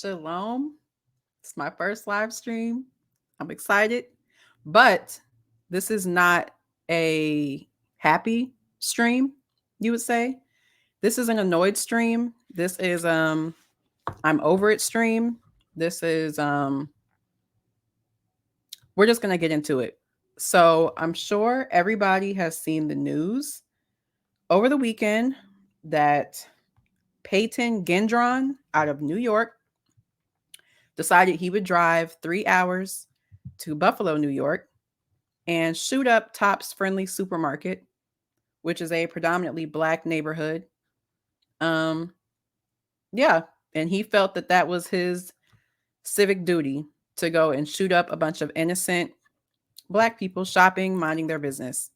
Shalom. It's my first live stream. I'm excited, but this is not a happy stream, you would say. This is an annoyed stream. This is I'm over it stream. This is we're just going to get into it. So, I'm sure everybody has seen the news over the weekend that Payton Gendron out of New York decided he would drive 3 hours to Buffalo, New York, and shoot up Tops Friendly Supermarket, which is a predominantly black neighborhood. Um, yeah, and he felt that that was his civic duty to go and shoot up a bunch of innocent black people shopping, minding their business.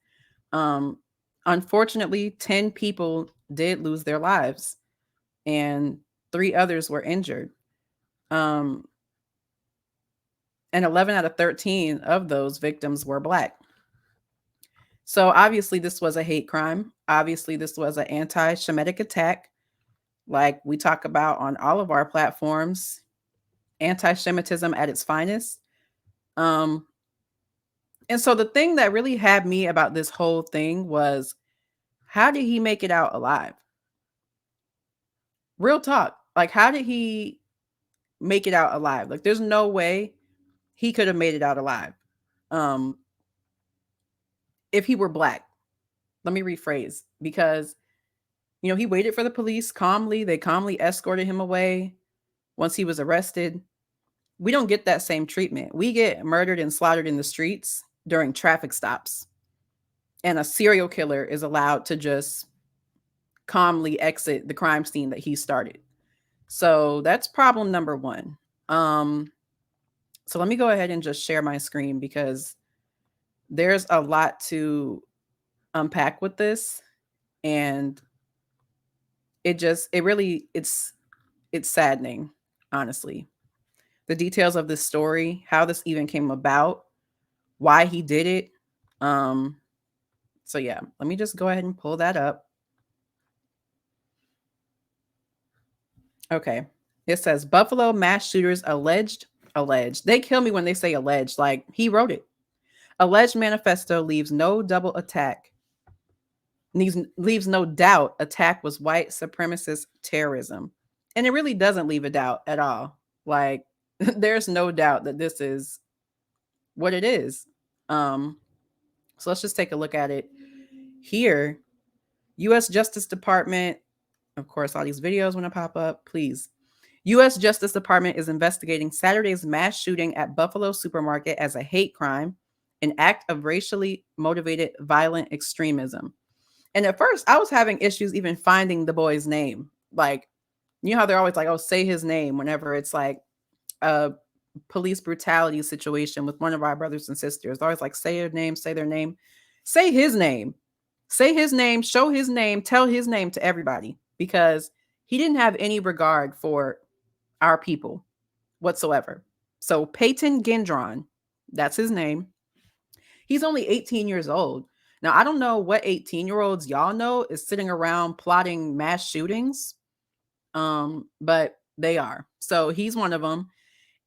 Um, Unfortunately, 10 people did lose their lives, and three others were injured. Um, and 11 out of 13 of those victims were black. So obviously, this was a hate crime. Obviously, this was an anti-Shemitic attack, like we talk about on all of our platforms. Anti-Shemitism at its finest. Um, and so the thing that really had me about this whole thing was, how did he make it out alive? Real talk. Like, how did he make it out alive? Like, there's no way he could have made it out alive. Um, if he were black. Let me rephrase, because he waited for the police calmly. They calmly escorted him away once he was arrested. We don't get that same treatment. We get murdered and slaughtered in the streets during traffic stops. And a serial killer is allowed to just calmly exit the crime scene that he started. So that's problem number one. So let me go ahead and just share my screen, because there's a lot to unpack with this. And it's saddening, honestly. The details of this story, how this even came about, why he did it. So yeah, let me just go ahead and pull that up. Okay. It says Buffalo mass shooters alleged. They kill me when they say alleged, like he wrote it. Alleged manifesto leaves no double attack. Leaves no doubt attack was white supremacist terrorism. And it really doesn't leave a doubt at all. Like, there's no doubt that this is what it is. So let's just take a look at it here. U.S. Justice Department, of course, all these videos want to pop up, please. U.S. Justice Department is investigating Saturday's mass shooting at Buffalo Supermarket as a hate crime, an act of racially motivated violent extremism. And at first, I was having issues even finding the boy's name. Like, you know how they're always like, oh, say his name whenever it's like a police brutality situation with one of our brothers and sisters. They're always like, say their name, say their name. Say his name. Say his name, show his name, tell his name to everybody, because he didn't have any regard for our people whatsoever. So Payton Gendron, that's his name. He's only 18 years old. Now, I don't know what 18-year-olds y'all know is sitting around plotting mass shootings, but they are. So he's one of them.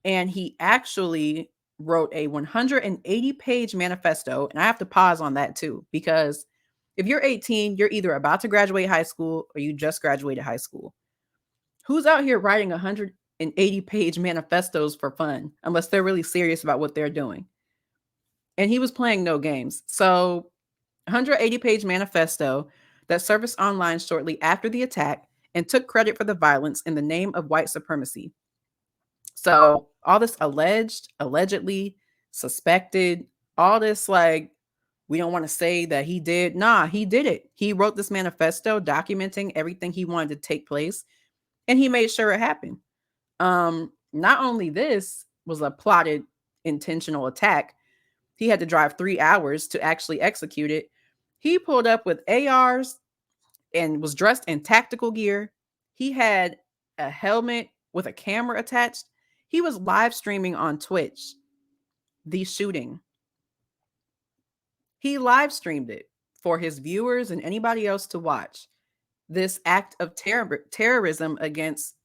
And he actually wrote a 180-page manifesto. And I have to pause on that too, because if you're 18, you're either about to graduate high school or you just graduated high school. Who's out here writing 180-page manifestos for fun, unless they're really serious about what they're doing? And he was playing no games. So 180-page manifesto that surfaced online shortly after the attack and took credit for the violence in the name of white supremacy. So all this allegedly, suspected, all this, like, we don't want to say that he did. Nah, he did it. He wrote this manifesto documenting everything he wanted to take place, and he made sure it happened. Not only this was a plotted, intentional attack, he had to drive 3 hours to actually execute it. He pulled up with ARs and was dressed in tactical gear. He had a helmet with a camera attached. He was live streaming on Twitch the shooting. He live streamed it for his viewers and anybody else to watch. This act of terrorism against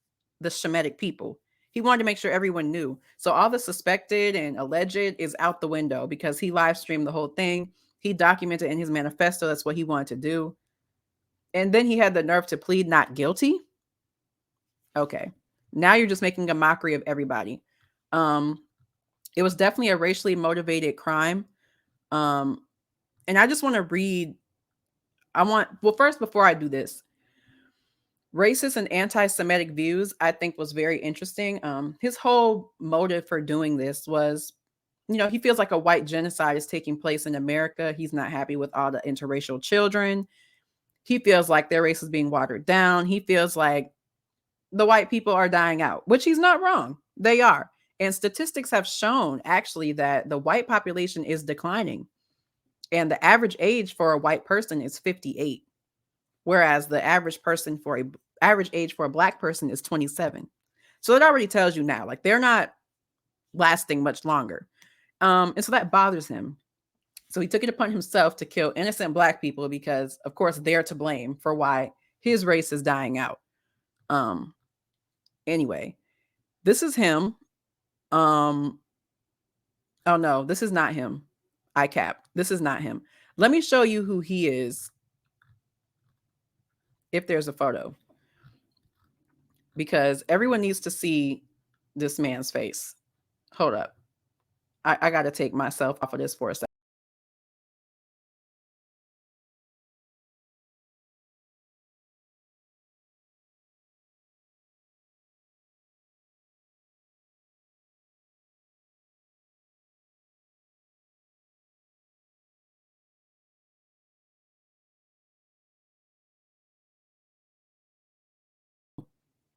the Shemitic people. He wanted to make sure everyone knew. So all the suspected and alleged is out the window because he live streamed the whole thing. He documented in his manifesto that's what he wanted to do. And then he had the nerve to plead not guilty. Okay. Now you're just making a mockery of everybody. It was definitely a racially motivated crime. And I just want to read. First, before I do this, racist and anti-Semitic views, I think was very interesting. His whole motive for doing this was, he feels like a white genocide is taking place in America. He's not happy with all the interracial children. He feels like their race is being watered down. He feels like the white people are dying out, which he's not wrong. They are. And statistics have shown actually that the white population is declining. And the average age for a white person is 58, whereas the average age for a black person is 27. So it already tells you now, like they're not lasting much longer. And so that bothers him. So he took it upon himself to kill innocent black people because, of course, they're to blame for why his race is dying out. Anyway, this is him. Oh no, this is not him. This is not him. Let me show you who he is. If there's a photo, because everyone needs to see this man's face. Hold up. I got to take myself off of this for a second.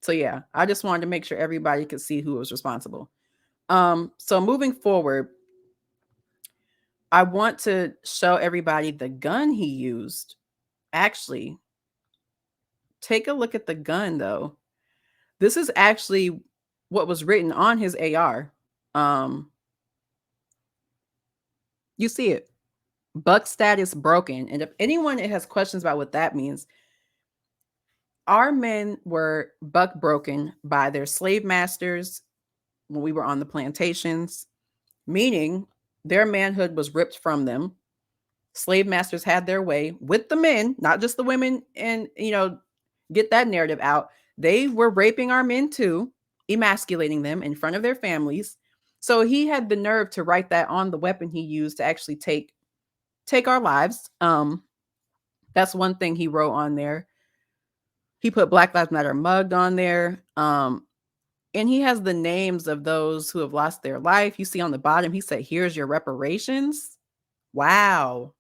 So yeah, I just wanted to make sure everybody could see who was responsible. So moving forward, I want to show everybody the gun he used. Actually, take a look at the gun though. This is actually what was written on his AR. You see it. Buck status broken. And if anyone has questions about what that means, our men were buck broken by their slave masters when we were on the plantations, meaning their manhood was ripped from them. Slave masters had their way with the men, not just the women, and get that narrative out. They were raping our men too, emasculating them in front of their families. So he had the nerve to write that on the weapon he used to actually take our lives. That's one thing he wrote on there. He put Black Lives Matter mugged on there. And he has the names of those who have lost their life. You see on the bottom, he said, "Here's your reparations." Wow.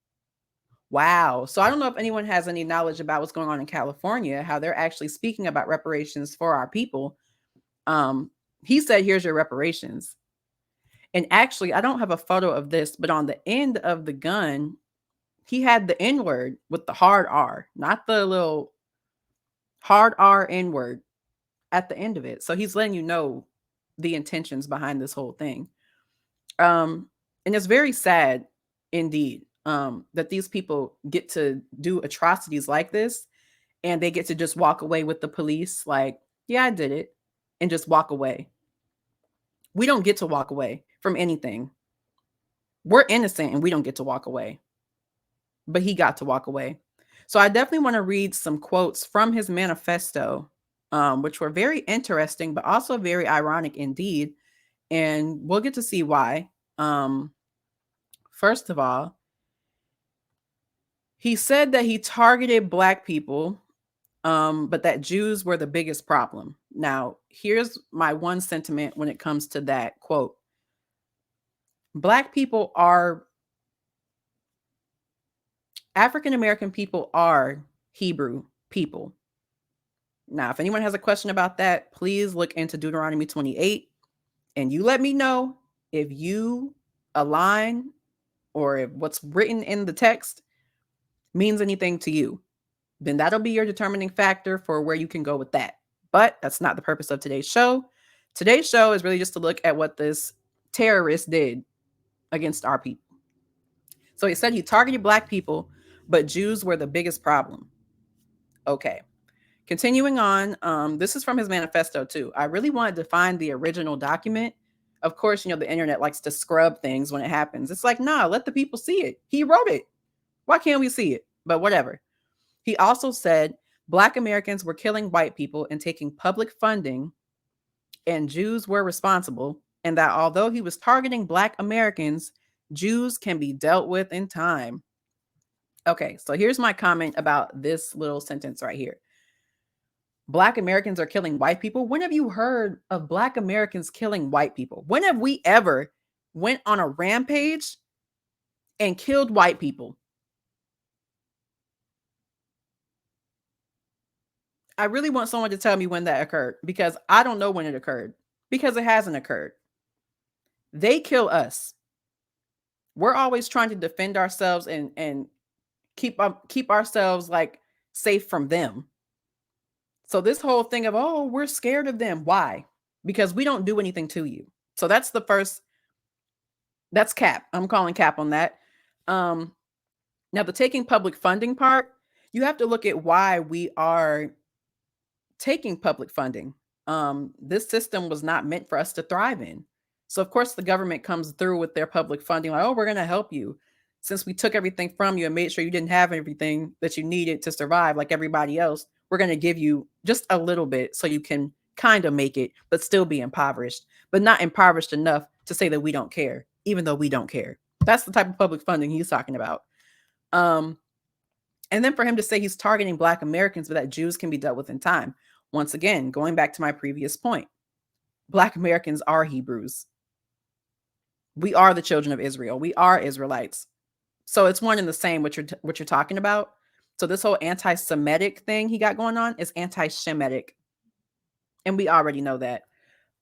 Wow. So I don't know if anyone has any knowledge about what's going on in California, how they're actually speaking about reparations for our people. He said, "Here's your reparations." And actually, I don't have a photo of this, but on the end of the gun, he had the N word with the hard R, not the little hard R N word at the end of it. So he's letting you know the intentions behind this whole thing. And it's very sad indeed that these people get to do atrocities like this and they get to just walk away with the police like, yeah, I did it, and just walk away. We don't get to walk away from anything. We're innocent and we don't get to walk away. But he got to walk away. So I definitely want to read some quotes from his manifesto, which were very interesting, but also very ironic indeed. And we'll get to see why. First of all, he said that he targeted Black people, but that Jews were the biggest problem. Now, here's my one sentiment when it comes to that quote. African American people are Hebrew people. Now, if anyone has a question about that, please look into Deuteronomy 28 and you let me know if you align or if what's written in the text means anything to you. Then that'll be your determining factor for where you can go with that. But that's not the purpose of today's show. Today's show is really just to look at what this terrorist did against our people. So he said he targeted Black people, but Jews were the biggest problem. Okay. Continuing on, this is from his manifesto too. I really wanted to find the original document. Of course, the internet likes to scrub things when it happens. It's like, nah, let the people see it. He wrote it. Why can't we see it? But whatever. He also said Black Americans were killing white people and taking public funding, and Jews were responsible, and that although he was targeting Black Americans, Jews can be dealt with in time. Okay, so here's my comment about this little sentence right here. Black Americans are killing white people. When have you heard of Black Americans killing white people? When have we ever went on a rampage and killed white people? I really want someone to tell me when that occurred, because I don't know when it occurred, because it hasn't occurred. They kill us. We're always trying to defend ourselves and keep ourselves like safe from them. So this whole thing of, oh, we're scared of them. Why? Because we don't do anything to you. So that's the first. That's cap. I'm calling cap on that. Now the taking public funding part, you have to look at why we are taking public funding. This system was not meant for us to thrive in. So of course the government comes through with their public funding, like, oh, we're going to help you. Since we took everything from you and made sure you didn't have everything that you needed to survive like everybody else, we're going to give you just a little bit so you can kind of make it, but still be impoverished, but not impoverished enough to say that we don't care, even though we don't care. That's the type of public funding he's talking about. And then for him to say he's targeting Black Americans, but that Jews can be dealt with in time. Once again, going back to my previous point, Black Americans are Hebrews. We are the children of Israel. We are Israelites. So it's one and the same what you're talking about. So this whole anti-Semitic thing he got going on is anti-Shemitic. And we already know that.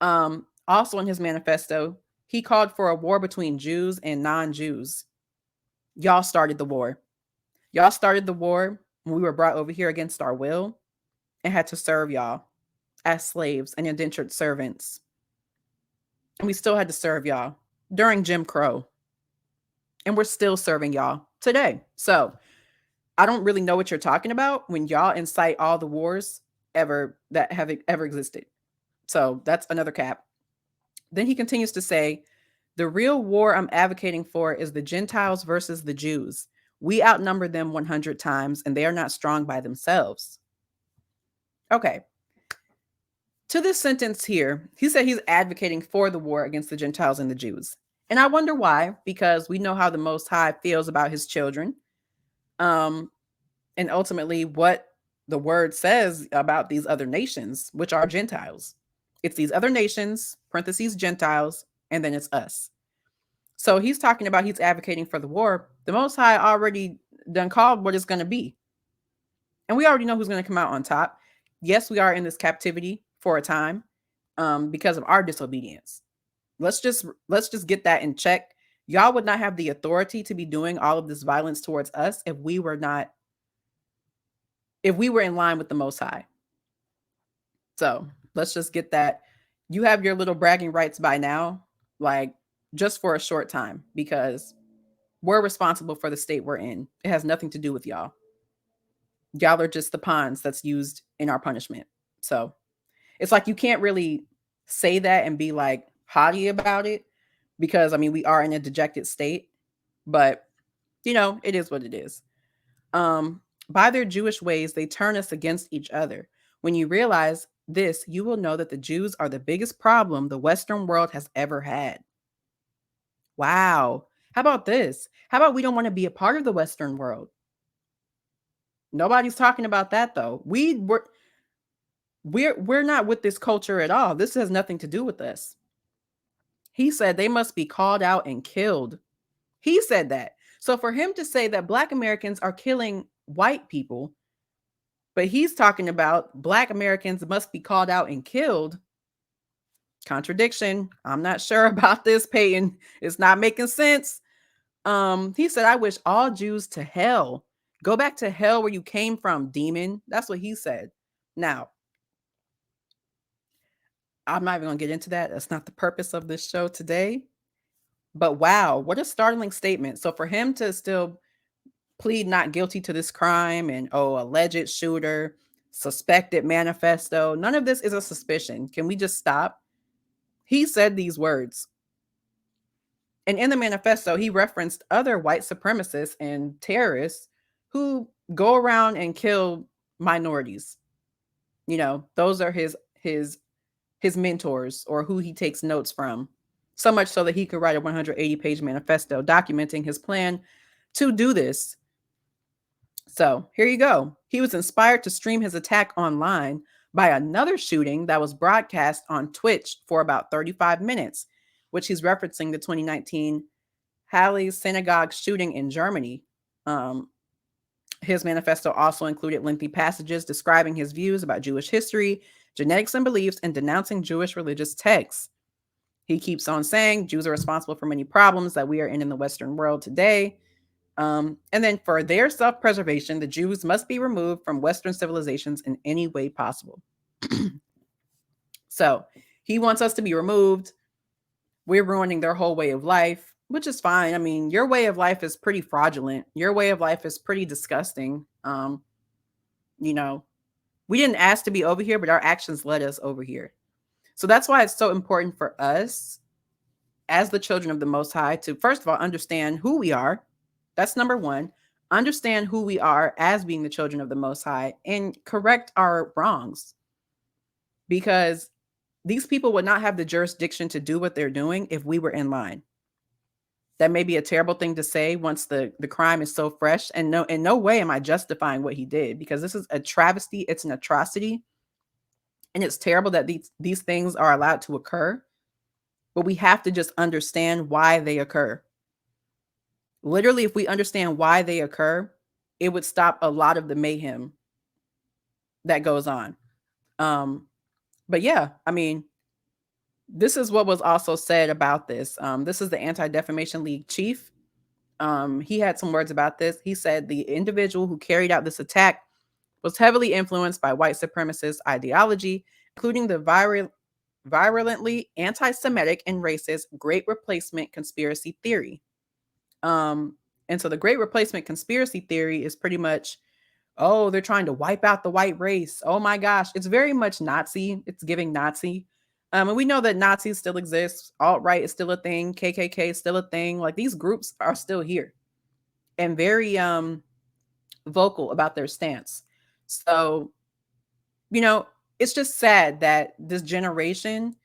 Also in his manifesto, he called for a war between Jews and non-Jews. Y'all started the war. Y'all started the war when we were brought over here against our will and had to serve y'all as slaves and indentured servants. And we still had to serve y'all during Jim Crow. And we're still serving y'all today. So I don't really know what you're talking about when y'all incite all the wars that have ever existed. So that's another cap. Then he continues to say, the real war I'm advocating for is the Gentiles versus the Jews. We outnumber them 100 times, and they are not strong by themselves. Okay. To this sentence here, he said he's advocating for the war against the Gentiles and the Jews. And I wonder why, because we know how the Most High feels about his children. And ultimately what the word says about these other nations, which are Gentiles. It's these other nations, parentheses, Gentiles, and then it's us. So he's talking about he's advocating for the war. The Most High already done called what it's going to be. And we already know who's going to come out on top. Yes, we are in this captivity for a time because of our disobedience. Let's just get that in check. Y'all would not have the authority to be doing all of this violence towards us if we were in line with the Most High. So let's just get that. You have your little bragging rights by now, like just for a short time, because we're responsible for the state we're in. It has nothing to do with y'all. Y'all are just the pawns that's used in our punishment. So it's like you can't really say that and be like haughty about it, because I mean we are in a dejected state, but it is what it is. By their Jewish ways, they turn us against each other. When you realize this, you will know that the Jews are the biggest problem the Western world has ever had. Wow. How about this? How about we don't want to be a part of the Western world? Nobody's talking about that though. We're not with this culture at all. This has nothing to do with us. He said they must be called out and killed. He said that. So for him to say that Black Americans are killing white people, but he's talking about Black Americans must be called out and killed. Contradiction. I'm not sure about this, Payton. It's not making sense. He said, I wish all Jews to hell. Go back to hell where you came from, demon. That's what he said. Now, I'm not even going to get into that. That's not the purpose of this show today. But wow, what a startling statement. So for him to still plead not guilty to this crime and, alleged shooter, suspected manifesto. None of this is a suspicion. Can we just stop? He said these words. And in the manifesto, he referenced other white supremacists and terrorists who go around and kill minorities. You know, those are his mentors, or who he takes notes from. So much so that he could write a 180-page manifesto documenting his plan to do this. So here you go. He was inspired to stream his attack online by another shooting that was broadcast on Twitch for about 35 minutes, which he's referencing the 2019 Halle synagogue shooting in Germany. His manifesto also included lengthy passages describing his views about Jewish history, genetics and beliefs, and denouncing Jewish religious texts. He keeps on saying Jews are responsible for many problems that we are in the Western world today. And then for their self-preservation, the Jews must be removed from Western civilizations in any way possible. So he wants us to be removed. We're ruining their whole way of life, which is fine. I mean, your way of life is pretty fraudulent. Your way of life is pretty disgusting. You know, we didn't ask to be over here, but our actions led us over here. So that's why it's so important for us as the children of the Most High to, first of all, understand who we are. That's number one. Understand who we are as being the children of the Most High and correct our wrongs. Because these people would not have the jurisdiction to do what they're doing if we were in line. That may be a terrible thing to say once the crime is so fresh. And no, in no way am I justifying what he did, because this is a travesty. It's an atrocity. And it's terrible that these things are allowed to occur. But we have to just understand why they occur. Literally, if we understand why they occur, it would stop a lot of the mayhem that goes on. But yeah, I mean, this is what was also said about this. This is the Anti-Defamation League chief. He had some words about this. He said the individual who carried out this attack was heavily influenced by white supremacist ideology, including the virulently anti-Semitic and racist Great Replacement conspiracy theory. And so the Great Replacement conspiracy theory is pretty much, oh, they're trying to wipe out the white race. Oh my gosh, it's very much Nazi. It's giving Nazi. And we know that Nazis still exist. Alt-right is still a thing. KKK is still a thing. Like, these groups are still here and very vocal about their stance. So, you know, it's just sad that this generation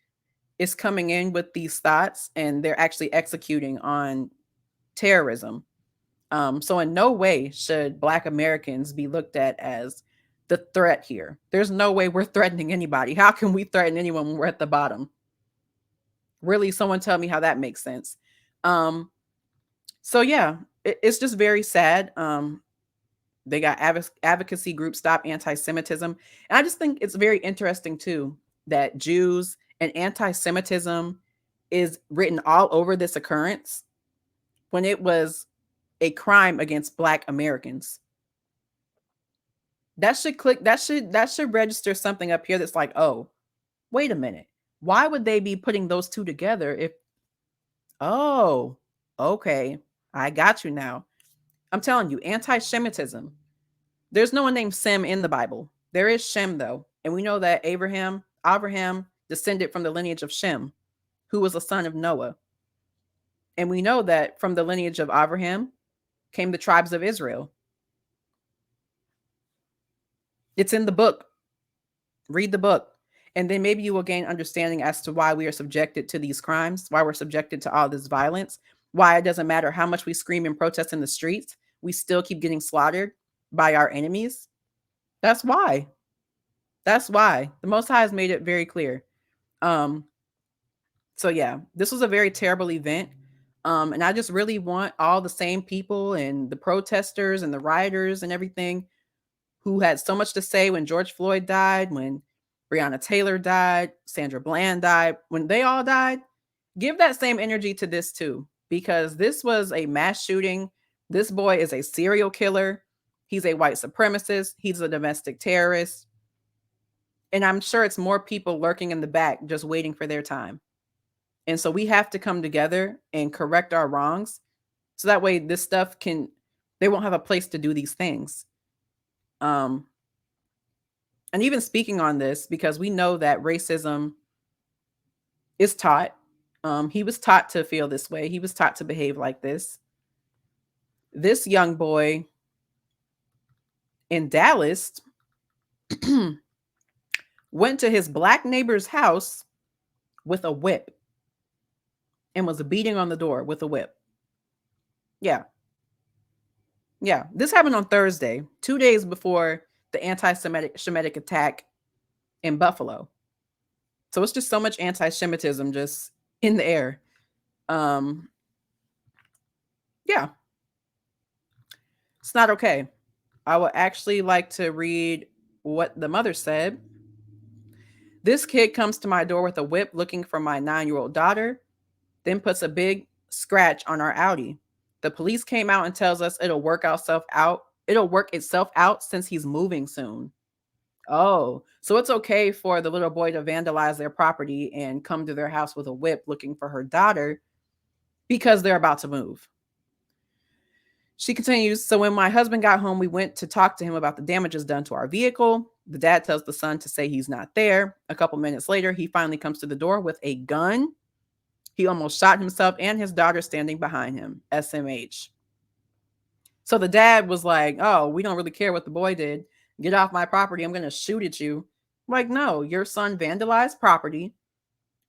is coming in with these thoughts and they're actually executing on terrorism. So in no way should Black Americans be looked at as the threat here. There's no way we're threatening anybody. How can we threaten anyone when we're at the bottom? Really, someone tell me how that makes sense. So yeah, it's just very sad. They got advocacy groups Stop Anti-Semitism. And I just think it's very interesting too that Jews and anti-Semitism is written all over this occurrence when it was a crime against Black Americans. That should register something up here that's like, oh, wait a minute. Why would they be putting those two together if, oh, okay, I got you now. I'm telling you, anti-Shemitism. There's no one named Sem in the Bible. There is Shem, though. And we know that Abraham descended from the lineage of Shem, who was a son of Noah. And we know that from the lineage of Abraham came the tribes of Israel. It's in the book. Read the book. And then maybe you will gain understanding as to why we are subjected to these crimes, why we're subjected to all this violence, why it doesn't matter how much we scream and protest in the streets, we still keep getting slaughtered by our enemies. That's why. That's why. The Most High has made it very clear. So yeah, this was a very terrible event. And I just really want all the same people and the protesters and the rioters and everything who had so much to say when George Floyd died, when Breonna Taylor died, Sandra Bland died, when they all died, give that same energy to this too, because this was a mass shooting. This boy is a serial killer. He's a white supremacist. He's a domestic terrorist. And I'm sure it's more people lurking in the back just waiting for their time. And so we have to come together and correct our wrongs. So that way this stuff they won't have a place to do these things. And even speaking on this, because we know that racism is taught. He was taught to feel this way. He was taught to behave like this. This young boy in Dallas went to his black neighbor's house with a whip and was beating on the door with a whip. Yeah. Yeah. This happened on Thursday, 2 days before the anti-Semitic attack in Buffalo. So it's just so much anti-Semitism just in the air. Yeah. It's not okay. I would actually like to read what the mother said. This kid comes to my door with a whip looking for my 9-year-old daughter, then puts a big scratch on our Audi. The police came out and tells us it'll work itself out. It'll work itself out since he's moving soon. Oh, so it's okay for the little boy to vandalize their property and come to their house with a whip looking for her daughter because they're about to move. She continues, so when my husband got home, we went to talk to him about the damages done to our vehicle. The dad tells the son to say he's not there. A couple minutes later, he finally comes to the door with a gun. He almost shot himself and his daughter standing behind him. SMH. So the dad was like, oh, we don't really care what the boy did. Get off my property. I'm going to shoot at you. I'm like, no, your son vandalized property,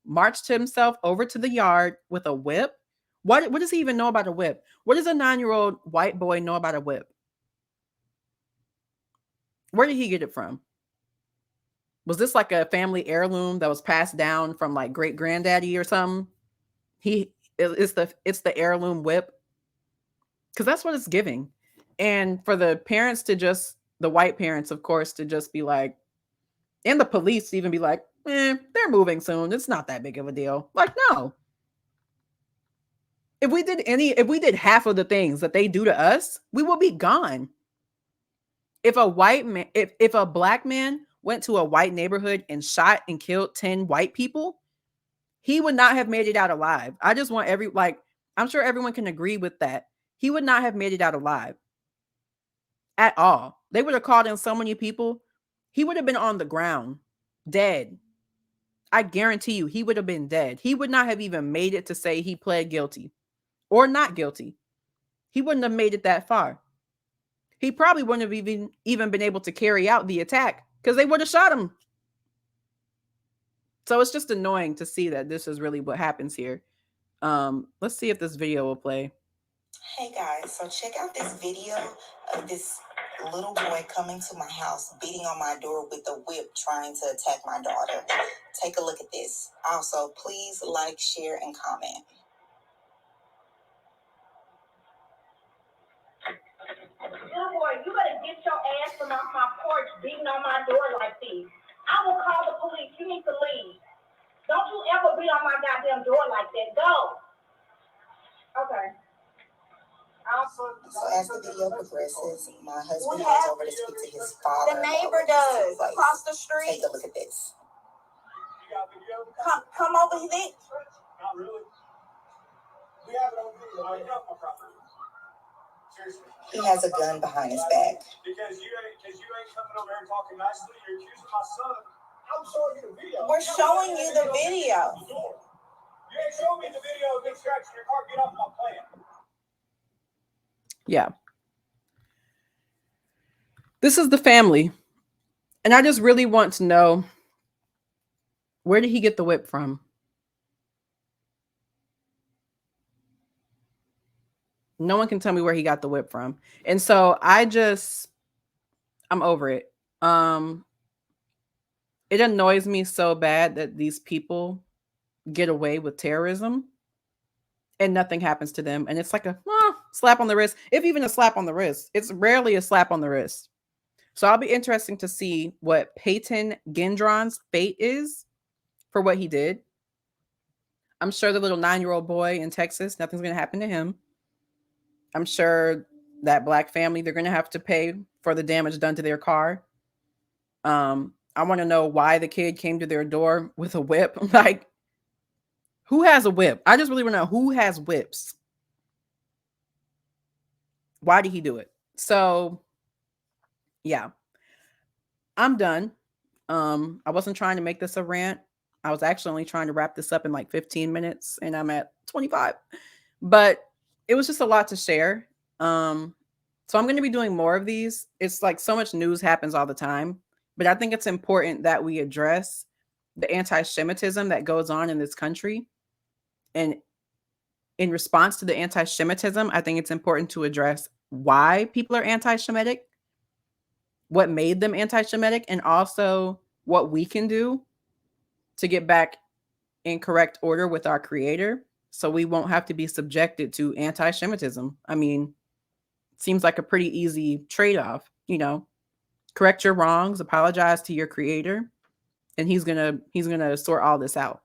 marched himself over to the yard with a whip. What does he even know about a whip? What does a 9-year-old white boy know about a whip? Where did he get it from? Was this like a family heirloom that was passed down from like great granddaddy or something? It's the heirloom whip, because that's what it's giving. And for the parents to just, the white parents, of course, to just be like, and the police to even be like, they're moving soon. It's not that big of a deal. Like, no. If we did half of the things that they do to us, we will be gone. If a white man, if a black man went to a white neighborhood and shot and killed 10 white people, he would not have made it out alive. I just want I'm sure everyone can agree with that. He would not have made it out alive at all. They would have called in so many people. He would have been on the ground, dead. I guarantee you, he would have been dead. He would not have even made it to say he pled guilty or not guilty. He wouldn't have made it that far. He probably wouldn't have even been able to carry out the attack because they would have shot him. So it's just annoying to see that this is really what happens here. Let's see if this video will play. Hey guys, so check out this video of this little boy coming to my house, beating on my door with a whip, trying to attack my daughter. Take a look at this. Also, please like, share, and comment. Little boy, you better get your ass from off my porch beating on my door like this. I will call the police. You need to leave. Don't you ever beat on my goddamn door like that. Go. Okay. So as the video progresses, my husband goes over to speak to his father. The neighbor does. Across the street. Take a look at this. Come over here. Not really. We have it on video. I got my property. Seriously. He has a gun behind his back. Because you ain't coming over here and talking nicely. You're accusing my son. I'm showing you the video. We're showing you the video. You ain't showing me the video of me scratching your car. Get off my plan. Yeah. This is the family. And I just really want to know, where did he get the whip from? No one can tell me where he got the whip from. And so I'm over it. It annoys me so bad that these people get away with terrorism and nothing happens to them. And it's like a slap on the wrist. If even a slap on the wrist, it's rarely a slap on the wrist. So I'll be interesting to see what Payton Gendron's fate is for what he did. I'm sure the little 9-year-old boy in Texas, nothing's going to happen to him. I'm sure that black family, they're going to have to pay for the damage done to their car. I want to know why the kid came to their door with a whip. Like, who has a whip? I just really want to know who has whips. Why did he do it? So, yeah, I'm done. I wasn't trying to make this a rant. I was actually only trying to wrap this up in like 15 minutes, and I'm at 25. But it was just a lot to share. So I'm going to be doing more of these. It's like so much news happens all the time, but I think it's important that we address the anti-Shemitism that goes on in this country. And in response to the anti-Shemitism, I think it's important to address why people are anti-Shemitic, what made them anti-Shemitic, and also what we can do to get back in correct order with our Creator so we won't have to be subjected to anti-Shemitism. I mean, seems like a pretty easy trade-off, you know. Correct your wrongs, apologize to your Creator, and he's gonna sort all this out.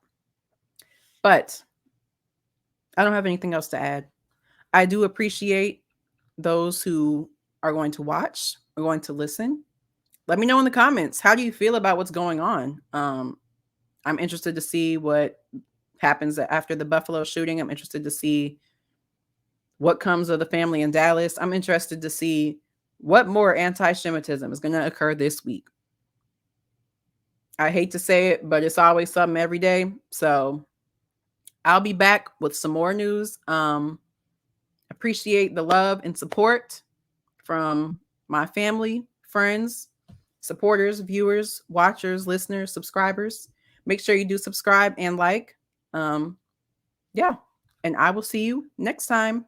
But I don't have anything else to add. I do appreciate those who are going to watch, are going to listen. Let me know in the comments, how do you feel about what's going on? I'm interested to see what happens after the Buffalo shooting. I'm interested to see what comes of the family in Dallas. I'm interested to see what more anti-Shemitism is going to occur this week. I hate to say it, but it's always something every day. So I'll be back with some more news. Appreciate the love and support from my family, friends, supporters, viewers, watchers, listeners, subscribers. Make sure you do subscribe and like. Yeah. And I will see you next time.